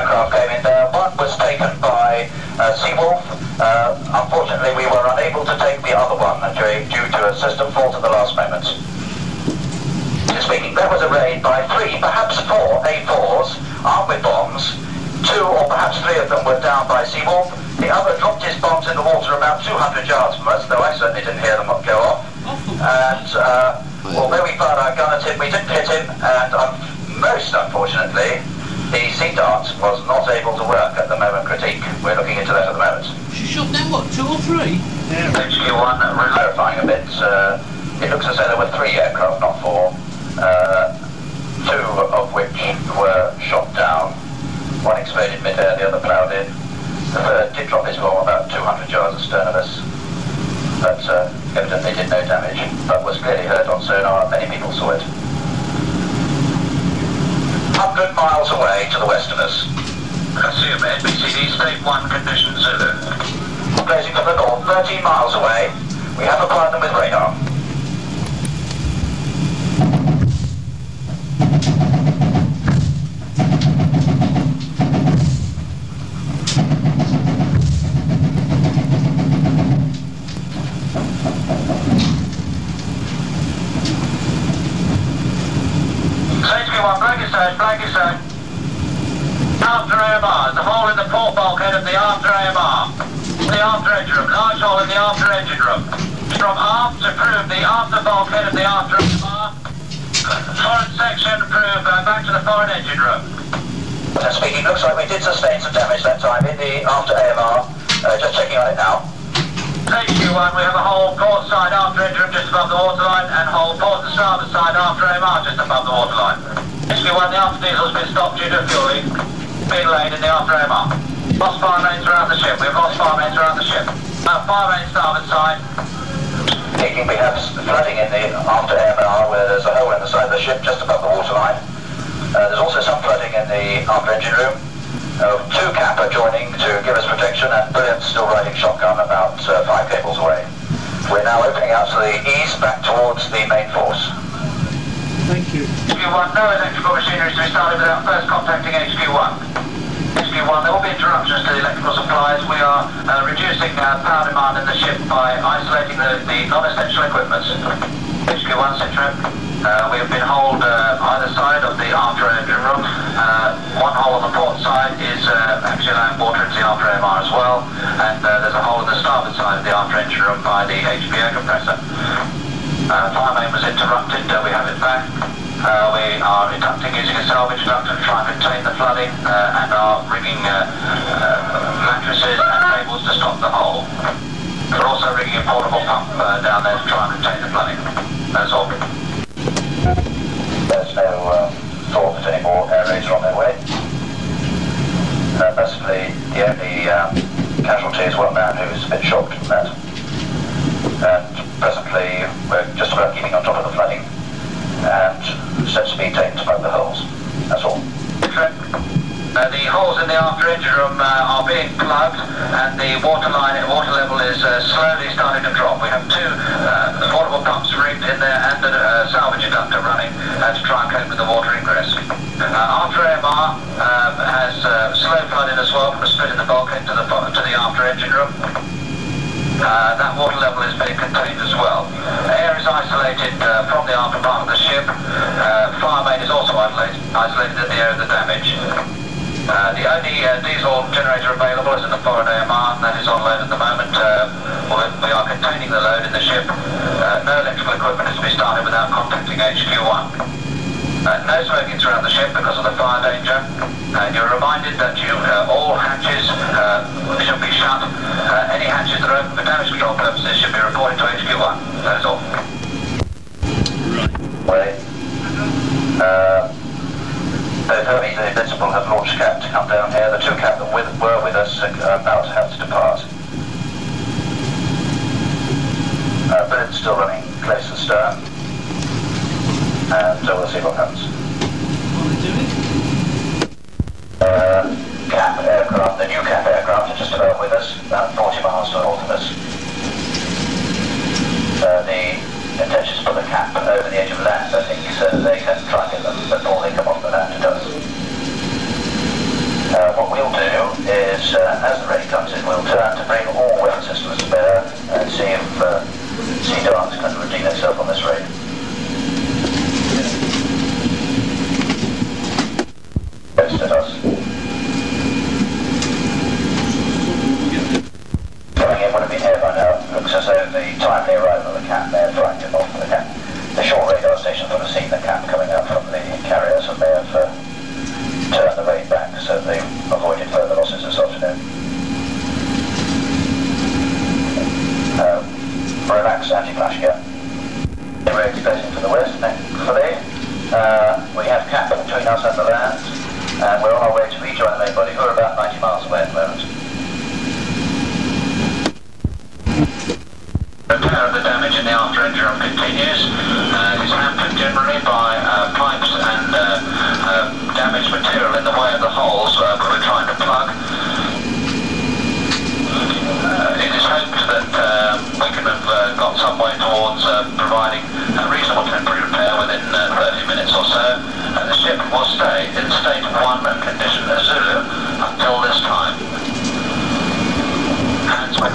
aircraft came in there. One was taken by Seawolf. Unfortunately, we were unable to take the other one due to a system fault at the last moment. Speaking, there was a raid by 3, perhaps 4 A4s armed with bombs. 2 or perhaps 3 of them were down by Seawolf. The other dropped his bombs in the water about 200 yards from us, though I certainly didn't hear them go off. And although we fired our gun at him, we didn't hit him, and most unfortunately, the sea dart was not able to work at the moment critique. We're looking into that at the moment. She shot down what, 2 or 3? Yeah. HQ1, we're clarifying a bit. It looks as though there were 3 aircraft, not 4. 2 of which were shot down. One exploded mid-air, the other ploughed in. The third did drop his bomb about 200 yards astern of us, but evidently did no damage, but was clearly heard on sonar. Many people saw it. 100 miles away to the west of us. Assume NBCD state 1 condition Zulu. Closing from the north, 13 miles away. We have applied them with radar. Blank is out. After AMR, the hole in the port bulkhead of the after AMR. The after engine room, large hole in the after engine room. From aft to prove the after bulkhead of the after AMR. Forward section prove back to the forward engine room. Speaking, looks like we did sustain some damage that time in the after AMR. Just checking on it now. HQ1, we have a hole port side after engine room just above the waterline, and hole port and starboard side after AMR just above the waterline. HQ1, the after diesel has been stopped due to fueling. Being laid in the after AMR. Lost fire mains around the ship. We've lost fire mains around the ship. Fire mains starboard side. Speaking, we have flooding in the after AMR where there's a hole in the side of the ship just above the waterline. There's also some flooding in the after engine room. 2 cap are joining to give us protection, and Brilliant's still riding shotgun about 5 cables away. We're now opening out to the east back towards the main force. Thank you. HQ1, no electrical machinery to be started without first contacting HQ1. HQ1, there will be interruptions to the electrical supplies. We are reducing power demand in the ship by isolating the non-essential equipment. HQ1, Citron, we have been holed either side of the after engine room. One hole on the port side is actually allowing water into the after AMR as well, and there's a hole in the starboard side of the after engine room by the HP air compressor. Fire main was interrupted, we have it back. We are inducting using a salvage duct to try and contain the flooding, and are rigging mattresses and cables to stop the hole. We're also rigging a portable pump down there to try and contain the flooding. That's all. There's no thought that any more air raids are on their way. Basically, the only casualty is one man who's a bit shocked from that. And presently, we're just about keeping on top of the flooding, and steps are being taken to plug the holes. That's all. The holes in the after engine room are being plugged, and the water level is slowly starting to drop. We have 2 portable pumps rigged in there and a salvage inductor running to try and cope with the water ingress. After AMR has slow flooding as well from the split in the bulkhead to the after engine room. That water level is being contained as well. Air is isolated from the after part of the ship. Fire main is also isolated in the area of the damage. The only diesel generator available is in the forward AMR, and that is on load at the moment. We are containing the load in the ship. No electrical equipment is to be started without contacting HQ1. No smoking throughout the ship because of the fire danger. You're reminded that all hatches should be shut. Any hatches that are open for damage control purposes should be reported to HQ1. That is all. Right. Both Hermes and Invincible have launched cap to come down here. The 2 cap that were with us are about to have to depart. Brilliant's still running Clase and stern. And we'll see what happens. What are they doing? Cap aircraft, the new cap aircraft are just about with us, about 40 miles to the north of us. The intention is to put the cap over the edge of land, I think, so they can try and get them before they come off the land to us. What is, as the ready comes in, we'll turn to bring all weapon systems to bear and see if Sea Dance can redeem itself on this raid. Yes, at us. Coming in would have been here by now. Looks as though the timely arrival of the cap may have frightened him off. The short radar station would have seen the cap coming out from the carriers and may have turned the raid back, so they avoided further losses this afternoon. Relax anti-flash gun. We're exposing to the west, thankfully. We have cap between us and the land, and we're on our way to rejoin the main body, who are about 90 miles away at the moment. Repair of the damage in the after engine room continues. It's hampered generally by pipes and damaged material in the way of the holes that we're trying to plug. It is hoped that we can have got some way towards providing a reasonable temporary repair within 30 minutes or so, and the ship will stay in state 1 condition as Zulu until this time. Hands with